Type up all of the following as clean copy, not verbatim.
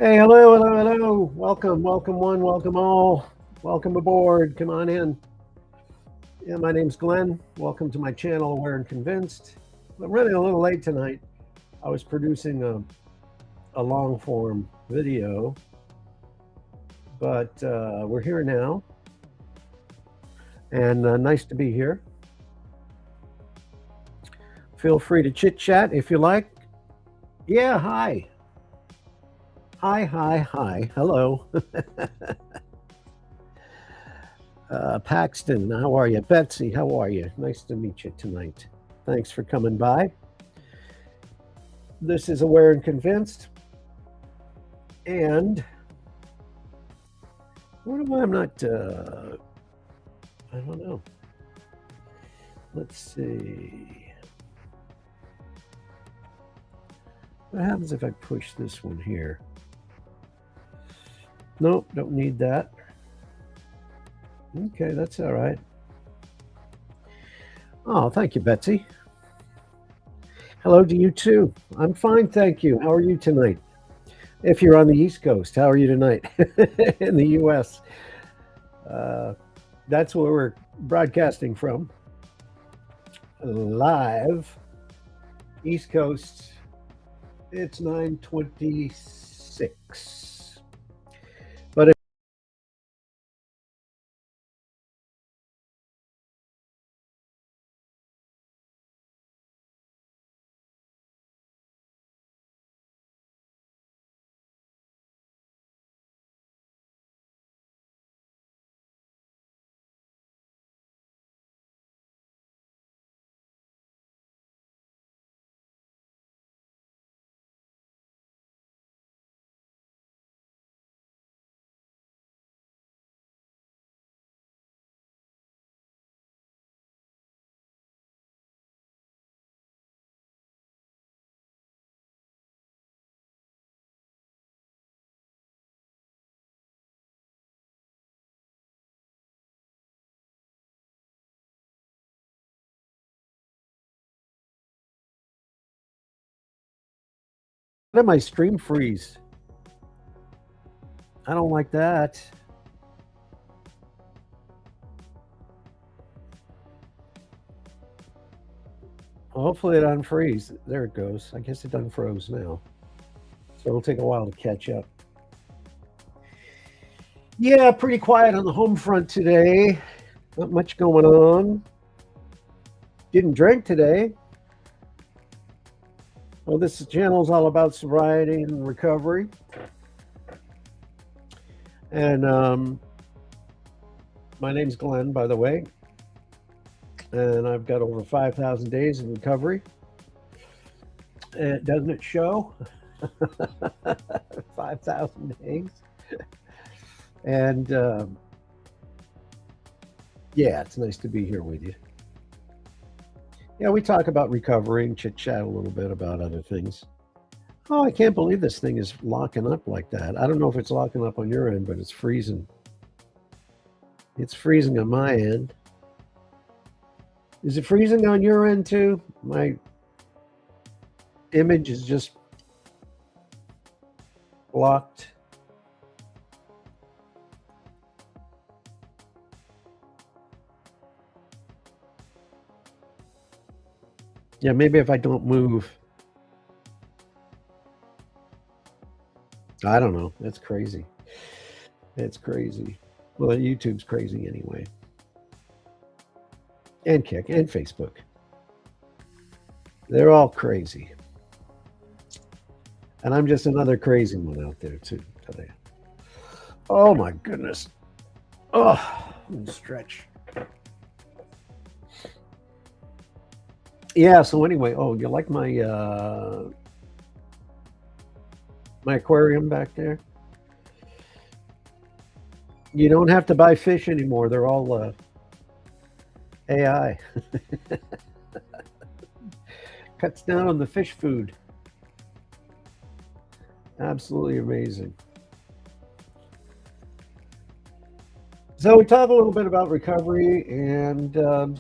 Hey, hello, hello, hello. Welcome, welcome one, welcome all. Welcome aboard. Come on in. Yeah, my name's Glenn. Welcome to my channel, Aware and Convinced. I'm running a little late tonight. I was producing a long form video, but we're here now. And nice to be here. Feel free to chit chat if you like. Yeah, hi. Hi, hi, hi. Hello. Paxton, how are you? Betsy, how are you? Nice to meet you tonight. Thanks for coming by. This is Aware and Convinced. And what am I? I'm not, I don't know. Let's see. What happens if I push this one here? Nope, don't need that. Okay, that's all right. Oh, thank you, Betsy. Hello to you too. I'm fine, thank you. How are you tonight? If you're on the East Coast, how are you tonight in the US? Uh, that's where we're broadcasting from. Live, East Coast. It's 9:26. But what did my stream freeze? I don't like that. Well, hopefully it unfreeze. There it goes. I guess it unfroze now. So it'll take a while to catch up. Yeah, pretty quiet on the home front today. Not much going on. Didn't drink today. Well, this channel is all about sobriety and recovery. And my name's Glenn, by the way. And I've got over 5,000 days in recovery. And doesn't it show? 5,000 days. And yeah, it's nice to be here with you. Yeah, we talk about recovery and chit chat a little bit about other things. Oh, I can't believe this thing is locking up like that. I don't know if it's locking up on your end, but it's freezing. It's freezing on my end. Is it freezing on your end too? My image is just blocked. Yeah, maybe if I don't move. I don't know. That's crazy. It's crazy. Well, YouTube's crazy anyway. And Kick and Facebook. They're all crazy. And I'm just another crazy one out there too today. Oh my goodness. Oh, stretch. Yeah, so anyway, oh, you like my aquarium back there? You don't have to buy fish anymore. They're all AI. Cuts down on the fish food. Absolutely amazing. So we talk a little bit about recovery, and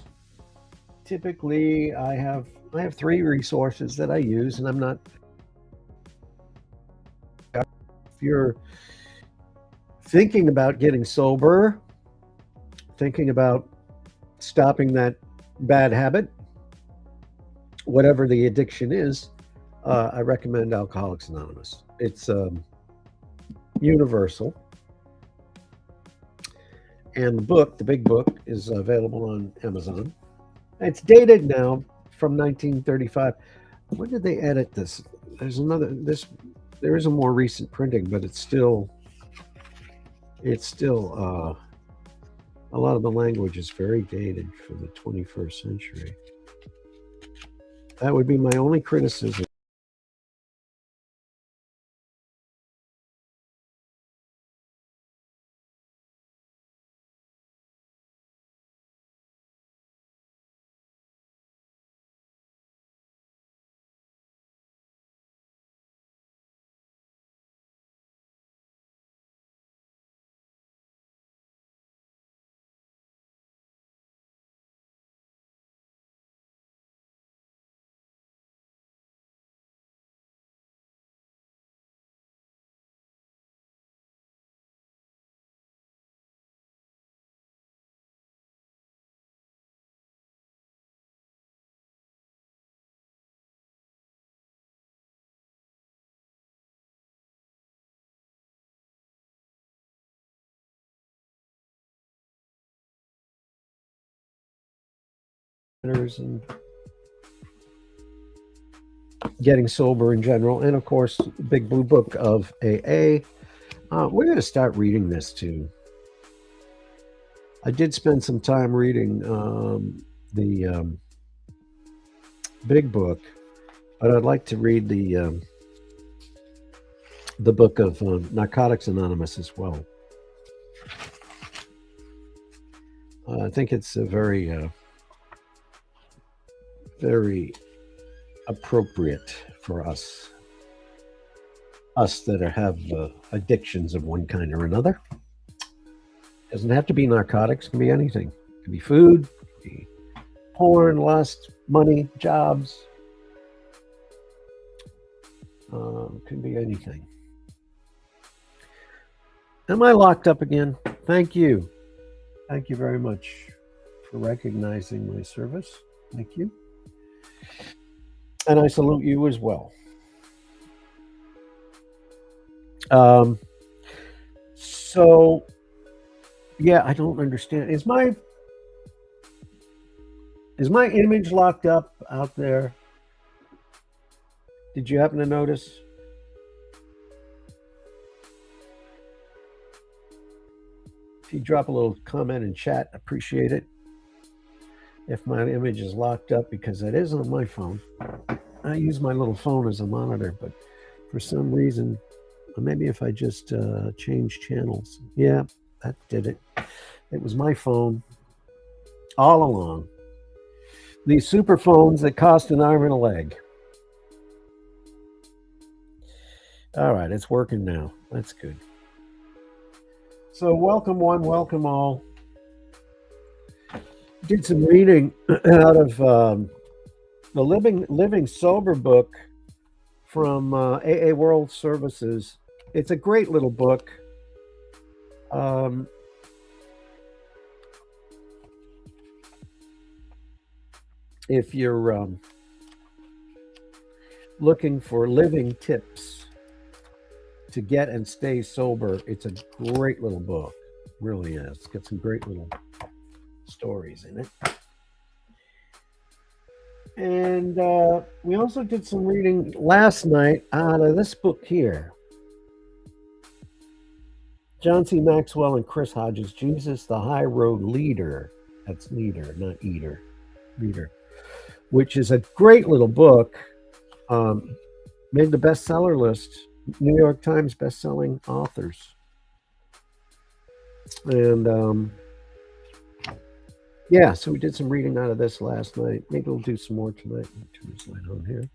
typically I have three resources that I use, and I'm not. if you're thinking about getting sober, thinking about stopping that bad habit, whatever the addiction is, I recommend Alcoholics Anonymous. It's universal. And the book, the big book, is available on Amazon. It's dated now from 1935. When did they edit this? There is a more recent printing, but it's still a lot of the language is very dated for the 21st century. That would be my only criticism. And getting sober in general, and of course, Big Blue Book of AA. We're going to start reading this too. I did spend some time reading the Big Book, but I'd like to read the book of Narcotics Anonymous as well. I think it's a very appropriate for us that have addictions of one kind or another. Doesn't have to be narcotics, it can be anything. It can be food, it can be porn, lust, money, jobs. It can be anything. Am I locked up again? Thank you. Thank you very much for recognizing my service. Thank you. And I salute you as well. So, yeah, I don't understand. Is my image locked up out there? Did you happen to notice? If you drop a little comment in chat, appreciate it. If my image is locked up, because that is on my phone. I use my little phone as a monitor, but for some reason, maybe if I just change channels. Yeah, that did it. It was my phone all along. These super phones that cost an arm and a leg. All right, it's working now. That's good. So welcome one, welcome all. Did some reading out of the Living Sober book from AA World Services. It's a great little book. If you're looking for living tips to get and stay sober, it's a great little book. It really is. It's got some great little stories in it. And we also did some reading last night out of this book here. John C. Maxwell and Chris Hodges, Jesus, the High Road Leader. That's leader, not eater. Leader. Which is a great little book. Made the bestseller list. New York Times best-selling authors. And yeah, so we did some reading out of this last night. Maybe we'll do some more tonight. Let me turn this light on here.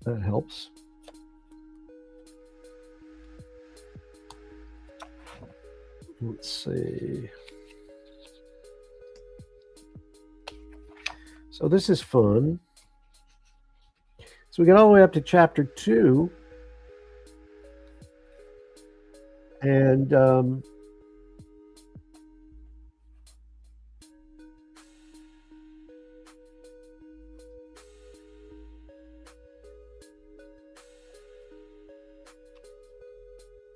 That helps. Let's see. So this is fun. So we get all the way up to chapter 2. And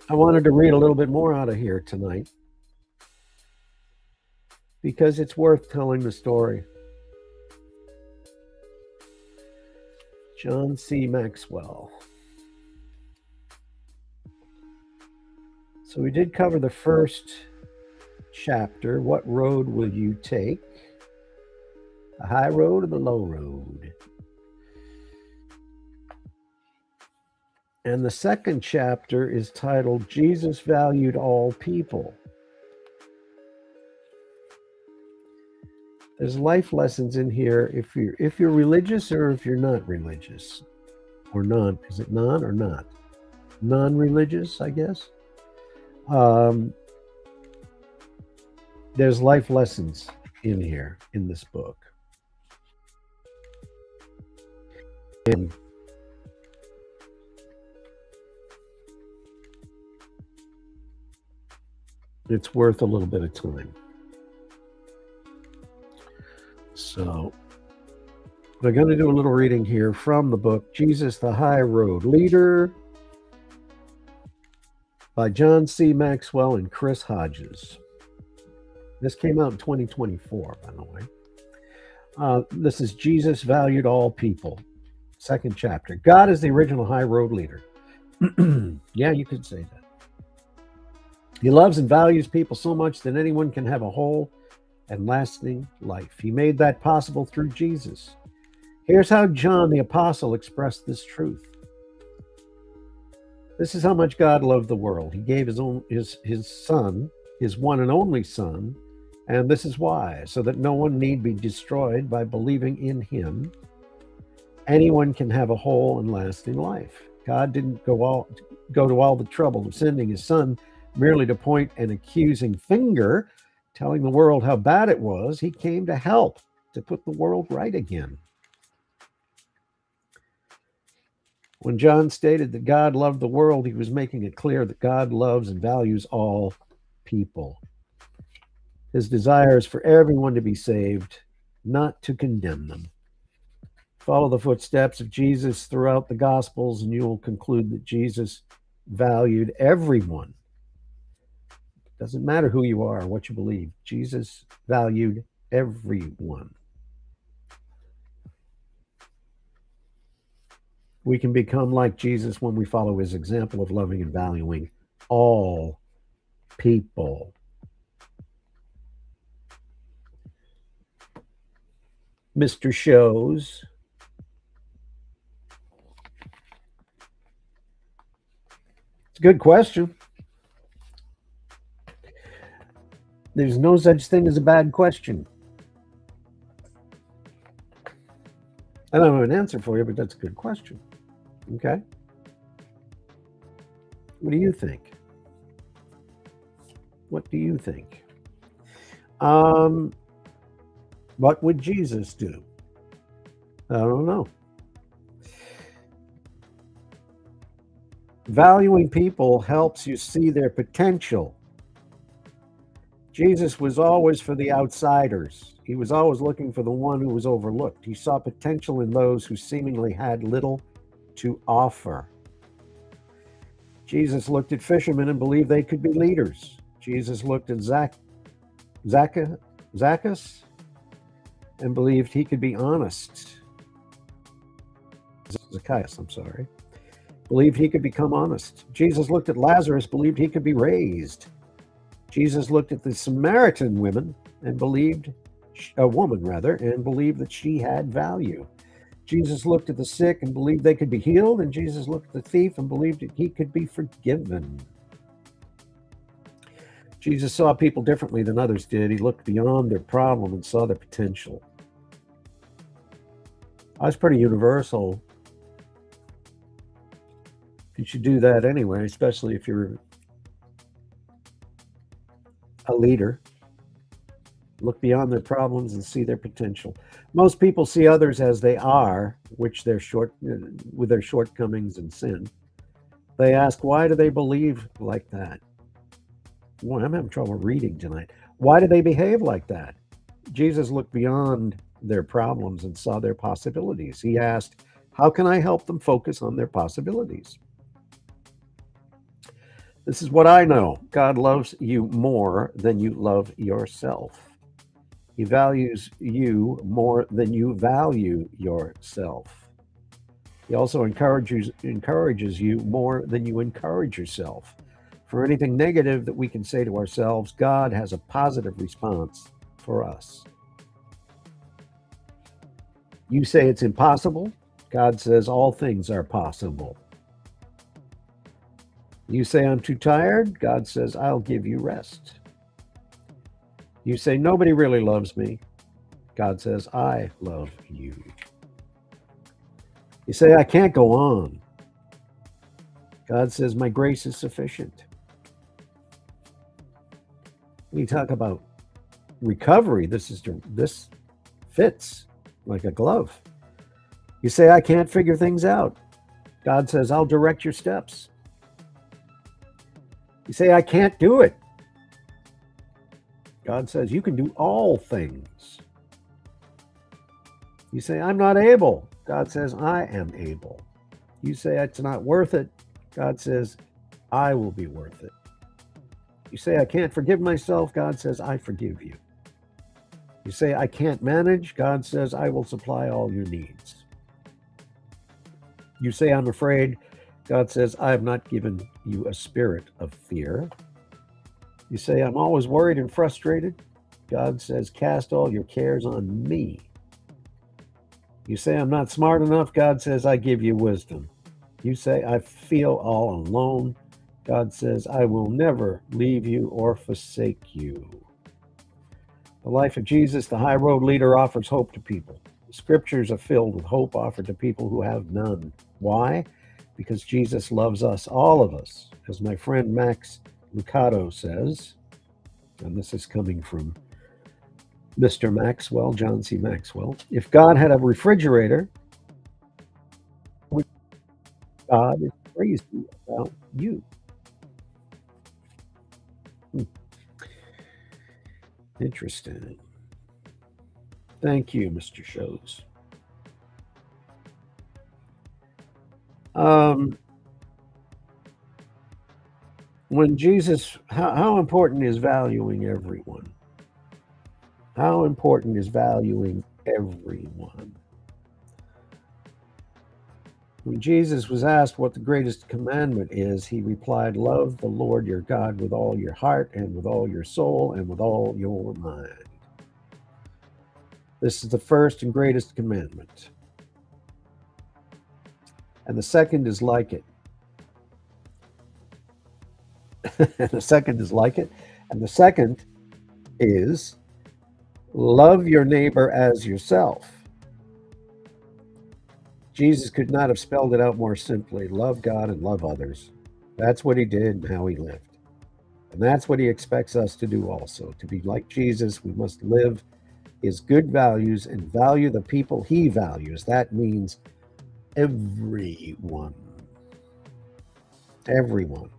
I wanted to read a little bit more out of here tonight because it's worth telling the story. John C. Maxwell. So we did cover the first chapter. What road will you take? The high road or the low road? And the second chapter is titled Jesus Valued All People. There's life lessons in here if you're religious or if you're not religious. Or non, is it non or not? Non-religious, I guess. There's life lessons in here in this book. And it's worth a little bit of time. So we're going to do a little reading here from the book, Jesus the High Road Leader by John C. Maxwell and Chris Hodges. This came out in 2024, by the way. This is Jesus Valued All People, second chapter. God is the original high road leader. Yeah, you could say that. He loves and values people so much that anyone can have a whole and lasting life. He made that possible through Jesus. Here's how John the Apostle expressed this truth. This is how much God loved the world. He gave his son, his one and only son, and this is why, so that no one need be destroyed by believing in him. Anyone can have a whole and lasting life. God didn't go to all the trouble of sending his son merely to point an accusing finger, telling the world how bad it was. He came to help, to put the world right again. When John stated that God loved the world, he was making it clear that God loves and values all people. His desire is for everyone to be saved, not to condemn them. Follow the footsteps of Jesus throughout the Gospels, and you'll conclude that Jesus valued everyone. Doesn't matter who you are, what you believe. Jesus valued everyone. We can become like Jesus when we follow his example of loving and valuing all people. Mr. Shows. It's a good question. There's no such thing as a bad question. I don't have an answer for you, but that's a good question. Okay. What do you think? What do you think? What would Jesus do? I don't know. Valuing people helps you see their potential. Jesus was always for the outsiders. He was always looking for the one who was overlooked. He saw potential in those who seemingly had little to offer. Jesus looked at fishermen and believed they could be leaders. Jesus looked at Zacchaeus and believed he could be honest. Zacchaeus, I'm sorry. Believed he could become honest. Jesus looked at Lazarus, believed he could be raised. Jesus looked at the Samaritan woman and believed, and believed that she had value. Jesus looked at the sick and believed they could be healed, and Jesus looked at the thief and believed that he could be forgiven. Jesus saw people differently than others did. He looked beyond their problem and saw their potential. That's pretty universal. You should do that anyway, especially if you're a leader. Look beyond their problems and see their potential. Most people see others as they are, with their shortcomings and sin. They ask, why do they believe like that? Boy, I'm having trouble reading tonight. Why do they behave like that? Jesus looked beyond their problems and saw their possibilities. He asked, how can I help them focus on their possibilities? This is what I know. God loves you more than you love yourself. He values you more than you value yourself. He also encourages you more than you encourage yourself. For anything negative that we can say to ourselves, God has a positive response for us. You say it's impossible, God says all things are possible. You say I'm too tired, God says I'll give you rest. You say nobody really loves me, God says I love you. You say I can't go on, God says my grace is sufficient. When you talk about recovery, this fits like a glove. You say I can't figure things out, God says I'll direct your steps. You say I can't do it, God says you can do all things. You say I'm not able, God says I am able. You say it's not worth it, God says I will be worth it. You say I can't forgive myself, God says I forgive you. You say I can't manage, God says I will supply all your needs. You say I'm afraid, God says I have not given you a spirit of fear. You say I'm always worried and frustrated, God says cast all your cares on me. You say I'm not smart enough, God says I give you wisdom. You say I feel all alone, God says I will never leave you or forsake you. The life of Jesus, the high road leader, offers hope to people. The scriptures are filled with hope offered to people who have none. Why? Because Jesus loves us, all of us. As my friend Max Lucado says, and this is coming from Mr. Maxwell, John C. Maxwell, if God had a refrigerator, God is crazy about you. Interesting. Thank you, Mr. Shows. Um, when Jesus, how important is valuing everyone? How important is valuing everyone? When Jesus was asked what the greatest commandment is, he replied, love the Lord your God with all your heart and with all your soul and with all your mind. This is the first and greatest commandment. And the second is like it. And the second is like it. And the second is love your neighbor as yourself. Jesus could not have spelled it out more simply. Love God and love others. That's what he did and how he lived. And that's what he expects us to do also. To be like Jesus, we must live his good values and value the people he values. That means everyone. Everyone.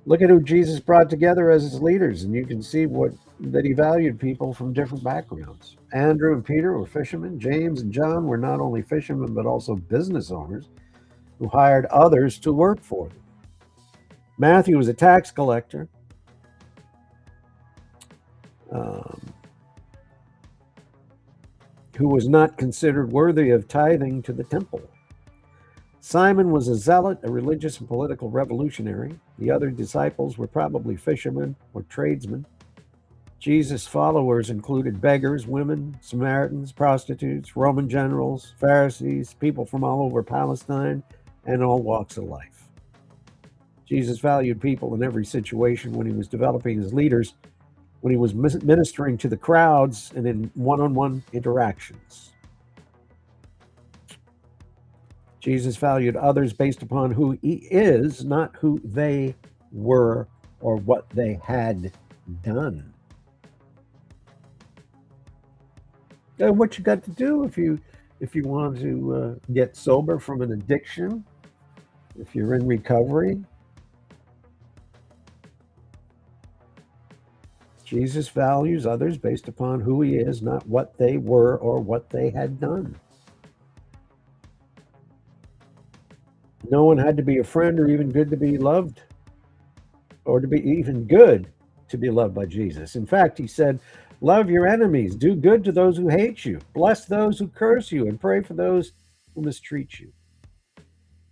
Look at who Jesus brought together as his leaders, and you can see that he valued people from different backgrounds. Andrew and Peter were fishermen. James and John were not only fishermen, but also business owners who hired others to work for them. Matthew was a tax collector. Who was not considered worthy of tithing to the temple. Simon was a zealot, a religious and political revolutionary. The other disciples were probably fishermen or tradesmen. Jesus' followers included beggars, women, Samaritans, prostitutes, Roman generals, Pharisees, people from all over Palestine, and all walks of life. Jesus valued people in every situation when he was developing his leaders, when he was ministering to the crowds, and in one-on-one interactions. Jesus valued others based upon who he is, not who they were or what they had done. And what you got to do if you want to get sober from an addiction, if you're in recovery, Jesus values others based upon who he is, not what they were or what they had done. No one had to be a friend or even good to be loved, or to be even good to be loved by Jesus. In fact, he said, love your enemies, do good to those who hate you, bless those who curse you, and pray for those who mistreat you.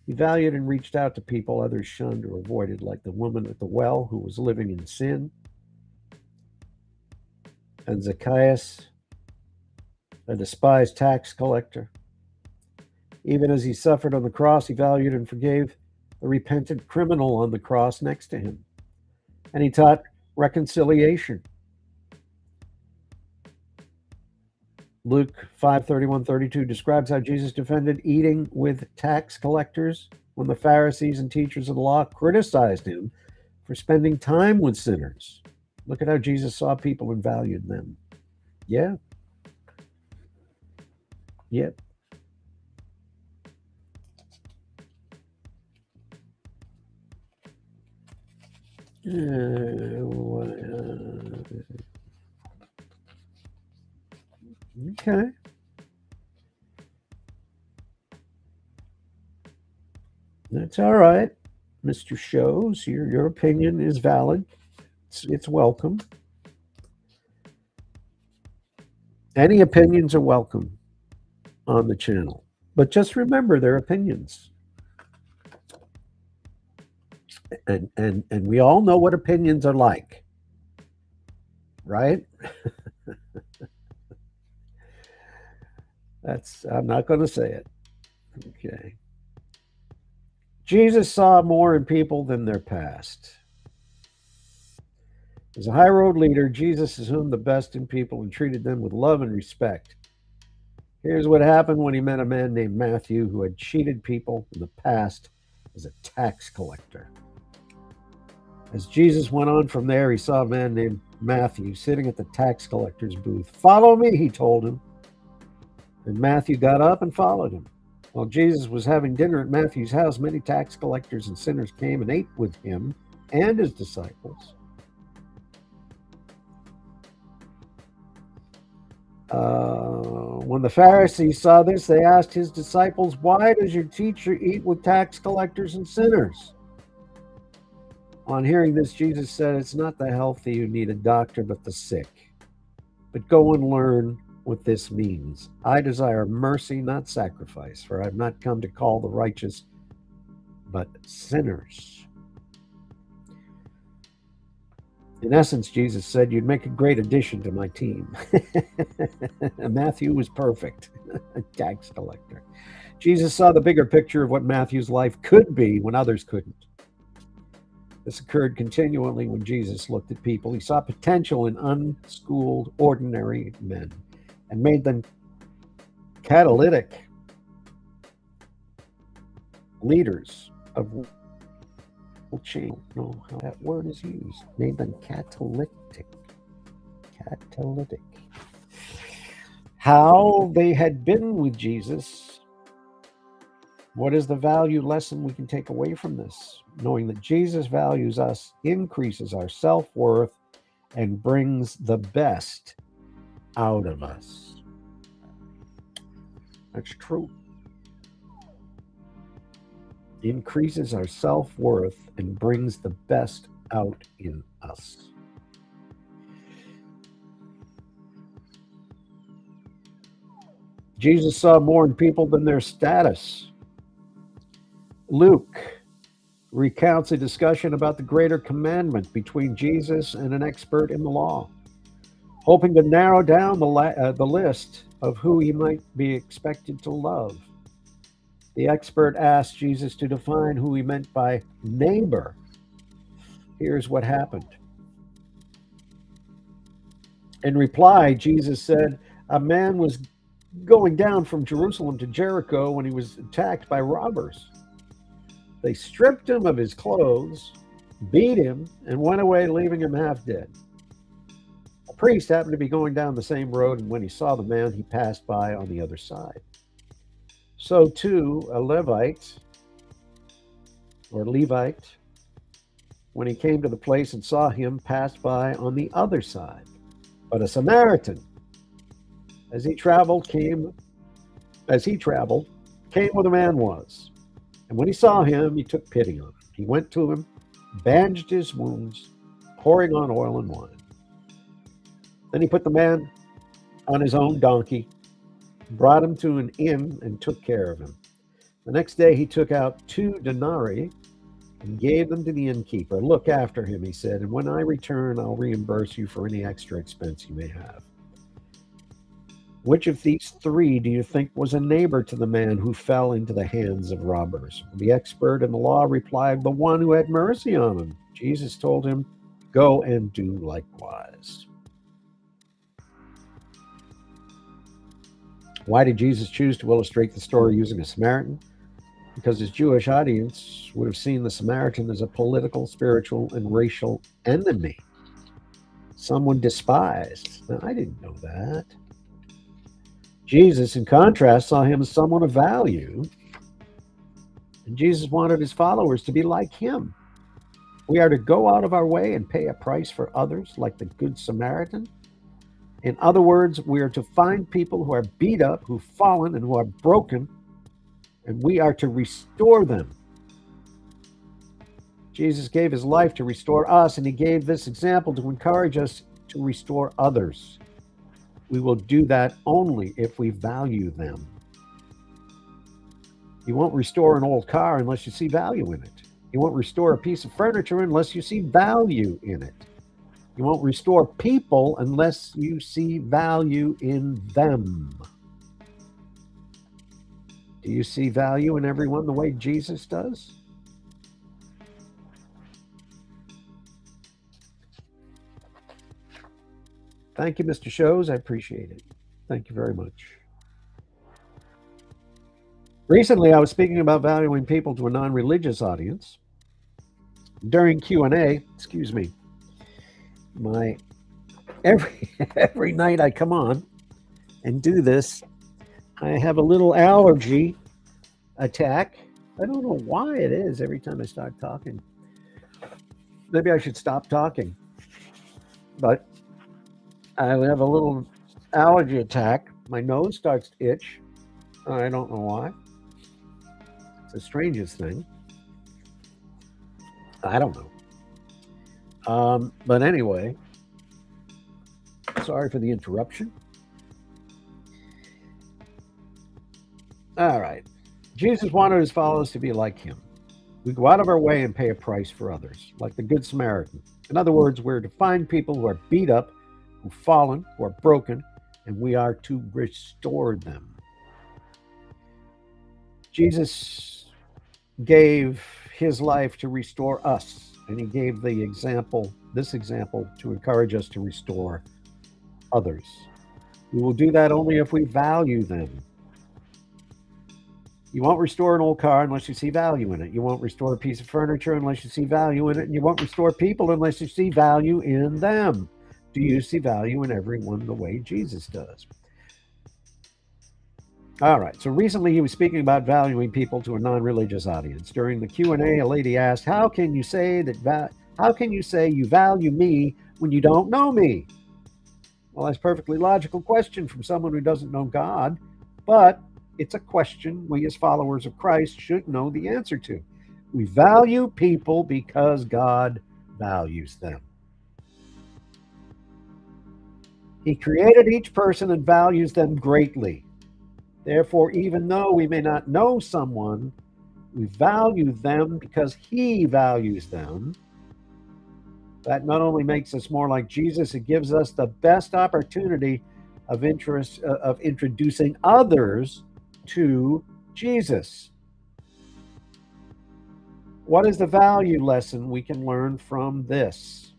He valued and reached out to people others shunned or avoided, like the woman at the well who was living in sin, and Zacchaeus, a despised tax collector. Even as he suffered on the cross, he valued and forgave the repentant criminal on the cross next to him. And he taught reconciliation. Luke 5:31-32 describes how Jesus defended eating with tax collectors when the Pharisees and teachers of the law criticized him for spending time with sinners. Look at how Jesus saw people and valued them. Yeah. Yep. Okay. That's all right, Mr. Shows. Your opinion is valid. It's welcome. Any opinions are welcome on the channel. But just remember, they're opinions. And we all know what opinions are like, right? I'm not going to say it. Okay. Jesus saw more in people than their past. As a high road leader, Jesus assumed the best in people and treated them with love and respect. Here's what happened when he met a man named Matthew who had cheated people in the past as a tax collector. As Jesus went on from there, he saw a man named Matthew sitting at the tax collector's booth. Follow me, he told him. And Matthew got up and followed him. While Jesus was having dinner at Matthew's house, many tax collectors and sinners came and ate with him and his disciples. When the Pharisees saw this, they asked his disciples, why does your teacher eat with tax collectors and sinners? On hearing this, Jesus said, it's not the healthy who need a doctor, but the sick. But go and learn what this means. I desire mercy, not sacrifice, for I have not come to call the righteous, but sinners. In essence, Jesus said, you'd make a great addition to my team. Matthew was perfect, a tax collector. Jesus saw the bigger picture of what Matthew's life could be when others couldn't. This occurred continually when Jesus looked at people. He saw potential in unschooled, ordinary men and made them catalytic leaders of change. I don't know how that word is used. Made them catalytic. Catalytic. How they had been with Jesus. What is the value lesson we can take away from this? Knowing that Jesus values us increases our self-worth and brings the best out of us. That's true. Increases our self-worth and brings the best out in us. Jesus saw more in people than their status. Luke recounts a discussion about the greater commandment between Jesus and an expert in the law, hoping to narrow down the list of who he might be expected to love. The expert asked Jesus to define who he meant by neighbor. Here's what happened. In reply, Jesus said, a man was going down from Jerusalem to Jericho when he was attacked by robbers. They stripped him of his clothes, beat him, and went away, leaving him half dead. A priest happened to be going down the same road, and when he saw the man, he passed by on the other side. So too, a Levite, when when he came to the place and saw him, passed by on the other side. But a Samaritan, as he traveled, came where the man was. And when he saw him, he took pity on him. He went to him, bandaged his wounds, pouring on oil and wine. Then he put the man on his own donkey, brought him to an inn, and took care of him. The next day he took out 2 denarii and gave them to the innkeeper. Look after him, he said, and when I return, I'll reimburse you for any extra expense you may have. Which of these 3 do you think was a neighbor to the man who fell into the hands of robbers? The expert in the law replied, the one who had mercy on him. Jesus told him, go and do likewise. Why did Jesus choose to illustrate the story using a Samaritan? Because his Jewish audience would have seen the Samaritan as a political, spiritual, and racial enemy, someone despised. Now, I didn't know that. Jesus, in contrast, saw him as someone of value, and Jesus wanted his followers to be like him. We are to go out of our way and pay a price for others, like the Good Samaritan. In other words, we are to find people who are beat up, who've fallen, and who are broken, and we are to restore them. Jesus gave his life to restore us, and he gave this example to encourage us to restore others. We will do that only if we value them. You won't restore an old car unless you see value in it. You won't restore a piece of furniture unless you see value in it. You won't restore people unless you see value in them. Do you see value in everyone the way Jesus does? Thank you, Mr. Shows. I appreciate it. Thank you very much. Recently, I was speaking about valuing people to a non-religious audience. During Q&A, every night I come on and do this, I have a little allergy attack. I don't know why it is every time I start talking. Maybe I should stop talking. But I have a little allergy attack. My nose starts to itch. I don't know why. It's the strangest thing. I don't know. But anyway, sorry for the interruption. All right. Jesus wanted his followers to be like him. We go out of our way and pay a price for others, like the Good Samaritan. In other words, we're to find people who are beat up, who've fallen, who are broken, and we are to restore them. Jesus gave his life to restore us, and he gave this example to encourage us to restore others. We will do that only if we value them. You won't restore an old car unless you see value in it. You won't restore a piece of furniture unless you see value in it. And you won't restore people unless you see value in them. Do you see value in everyone the way Jesus does? All right. So recently he was speaking about valuing people to a non-religious audience. During the Q&A, a lady asked, how can you say you value me when you don't know me? Well, that's a perfectly logical question from someone who doesn't know God, but it's a question we as followers of Christ should know the answer to. We value people because God values them. He created each person and values them greatly. Therefore, even though we may not know someone, we value them because he values them. That not only makes us more like Jesus, it gives us the best opportunity of introducing others to Jesus. What is the value lesson we can learn from this?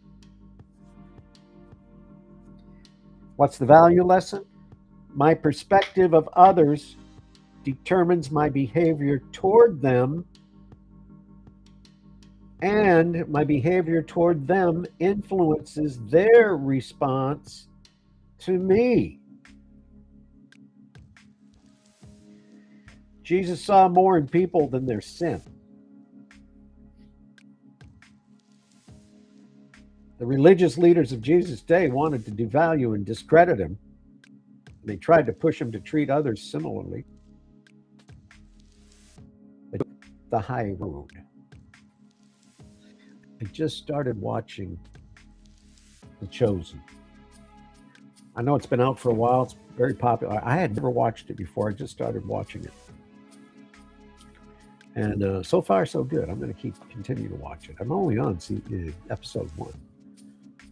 What's the value lesson? My perspective of others determines my behavior toward them, and my behavior toward them influences their response to me. Jesus saw more in people than their sin. The religious leaders of Jesus' day wanted to devalue and discredit him. They tried to push him to treat others similarly. But the high road. I just started watching The Chosen. I know it's been out for a while. It's very popular. I had never watched it before. I just started watching it. And so far, so good. I'm going to continue to watch it. I'm only on episode 1.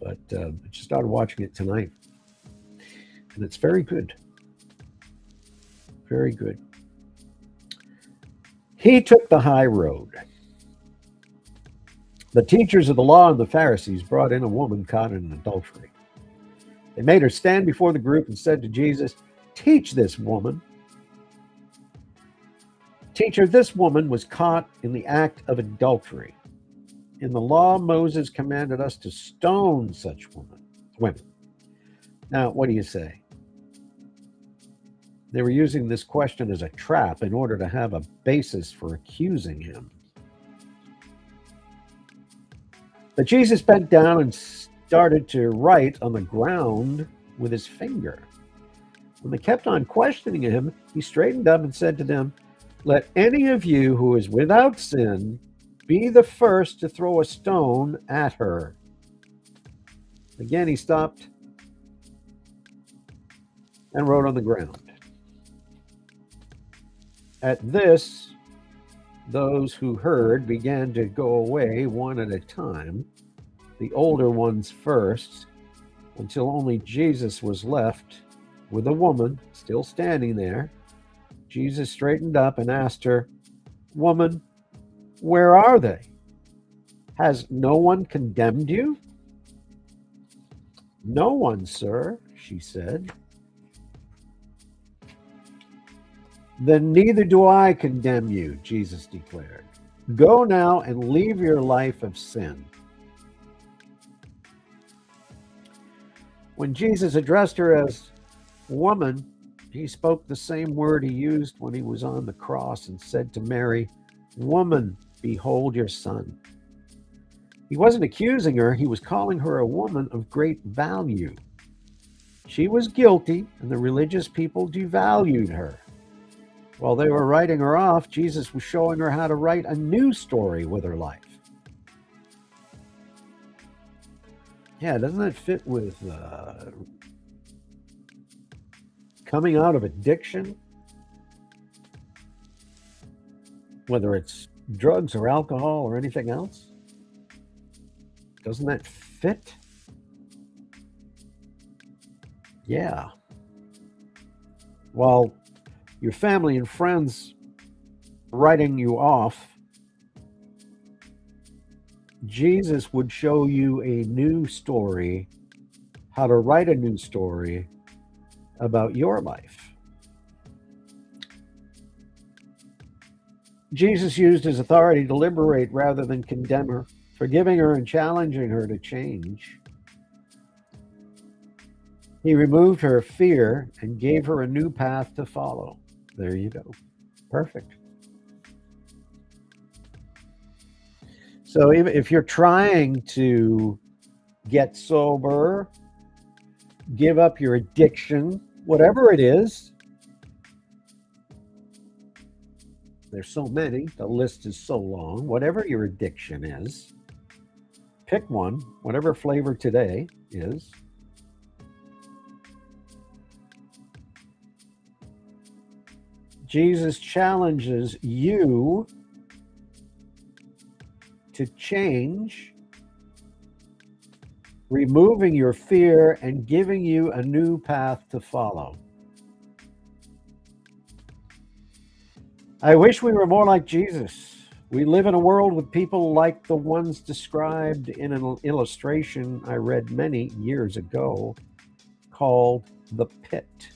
But I just started watching it tonight. And it's very good. Very good. He took the high road. The teachers of the law and the Pharisees brought in a woman caught in adultery. They made her stand before the group and said to Jesus, "Teach this woman. Teacher, this woman was caught in the act of adultery. In the law, Moses commanded us to stone such women. Now, what do you say?" They were using this question as a trap in order to have a basis for accusing him. But Jesus bent down and started to write on the ground with his finger. When they kept on questioning him, he straightened up and said to them, "Let any of you who is without sin be the first to throw a stone at her." Again, he stopped and wrote on the ground. At this, those who heard began to go away one at a time, the older ones first, until only Jesus was left with a woman still standing there. Jesus straightened up and asked her, "Woman, where are they? Has no one condemned you?" "No one, sir," she said. "Then neither do I condemn you," Jesus declared. "Go now and leave your life of sin." When Jesus addressed her as woman, he spoke the same word he used when he was on the cross and said to Mary, "Woman, behold your son." He wasn't accusing her, he was calling her a woman of great value. She was guilty, and the religious people devalued her. While they were writing her off, Jesus was showing her how to write a new story with her life. Yeah, doesn't that fit with coming out of addiction? Whether it's drugs or alcohol or anything else? Doesn't that fit? Yeah. While your family and friends writing you off, Jesus would show you a new story, how to write a new story about your life. Jesus used his authority to liberate rather than condemn her, forgiving her and challenging her to change. He removed her fear and gave her a new path to follow. There you go. Perfect. So if you're trying to get sober, give up your addiction, whatever it is, there's so many, the list is so long, whatever your addiction is, pick one, whatever flavor today is. Jesus challenges you to change, removing your fear and giving you a new path to follow. I wish we were more like Jesus. We live in a world with people like the ones described in an illustration I read many years ago called The Pit.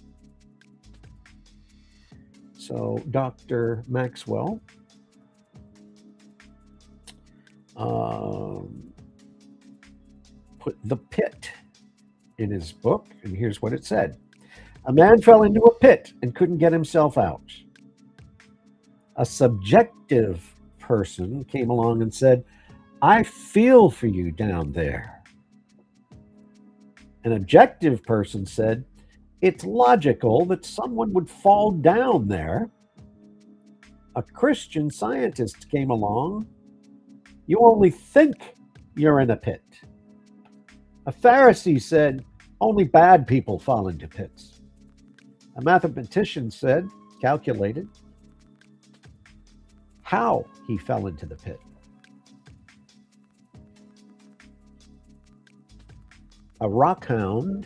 So Dr. Maxwell put the pit in his book, and here's what it said. A man fell into a pit and couldn't get himself out. A subjective person came along and said, "I feel for you down there." An objective person said, it's logical that someone would fall down there. A Christian scientist came along. You only think you're in a pit. A Pharisee said, only bad people fall into pits. A mathematician said, calculated, how he fell into the pit. A rockhound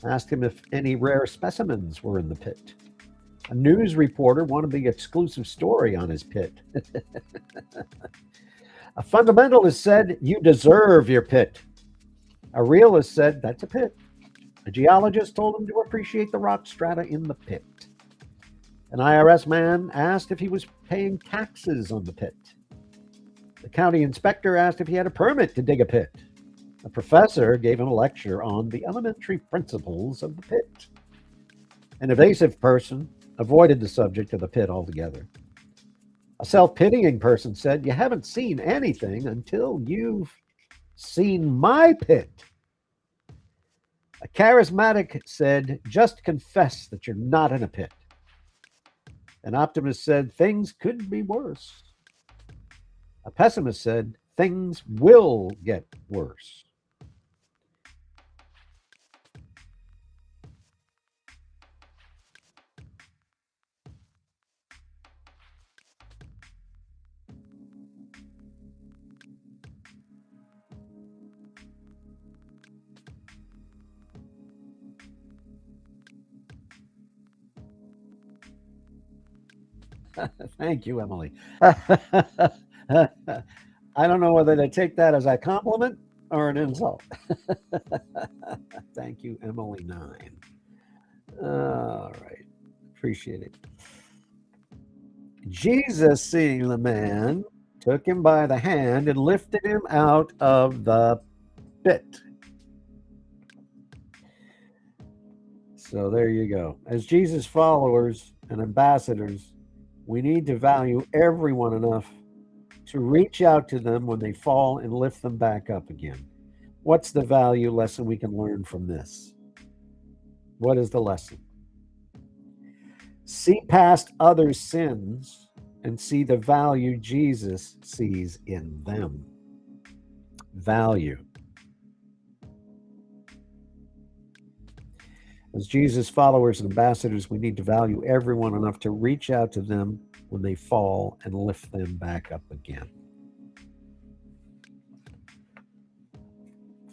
asked him if any rare specimens were in the pit. A news reporter wanted the exclusive story on his pit. A fundamentalist said, you deserve your pit. A realist said, that's a pit. A geologist told him to appreciate the rock strata in the pit. An IRS man asked if he was paying taxes on the pit. The county inspector asked if he had a permit to dig a pit. A professor gave him a lecture on the elementary principles of the pit. An evasive person avoided the subject of the pit altogether. A self-pitying person said, you haven't seen anything until you've seen my pit. A charismatic said, just confess that you're not in a pit. An optimist said, things could be worse. A pessimist said, things will get worse. Thank you, Emily. I don't know whether to take that as a compliment or an insult. Thank you, Emily 9. All right. Appreciate it. Jesus, seeing the man, took him by the hand and lifted him out of the pit. So there you go. As Jesus followers and ambassadors, we need to value everyone enough to reach out to them when they fall and lift them back up again. What's the value lesson we can learn from this? What is the lesson? See past others' sins and see the value Jesus sees in them. Value. As Jesus followers and ambassadors, we need to value everyone enough to reach out to them when they fall and lift them back up again.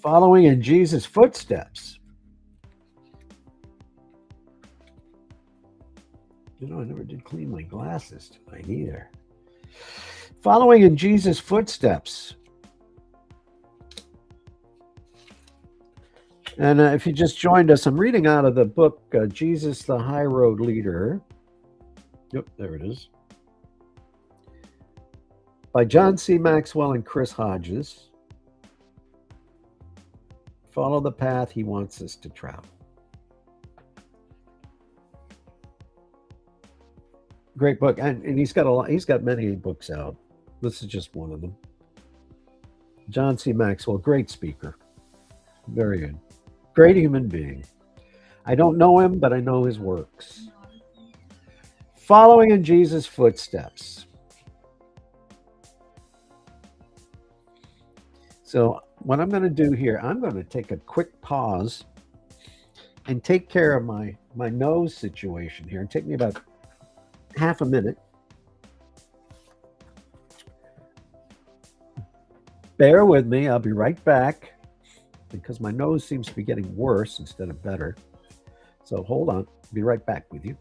Following in Jesus' footsteps. You know, I never did clean my glasses tonight either. Following in Jesus' footsteps. And if you just joined us, I'm reading out of the book, Jesus the High Road Leader. Yep, there it is. By John C. Maxwell and Chris Hodges. Follow the path he wants us to travel. Great book. And he's got many books out. This is just one of them. John C. Maxwell, great speaker. Very good. Great human being. I don't know him, but I know his works. Following in Jesus' footsteps. So what I'm going to do here, I'm going to take a quick pause and take care of my nose situation here. It'll take me about half a minute. Bear with me. I'll be right back because my nose seems to be getting worse instead of better. So hold on. Be right back with you.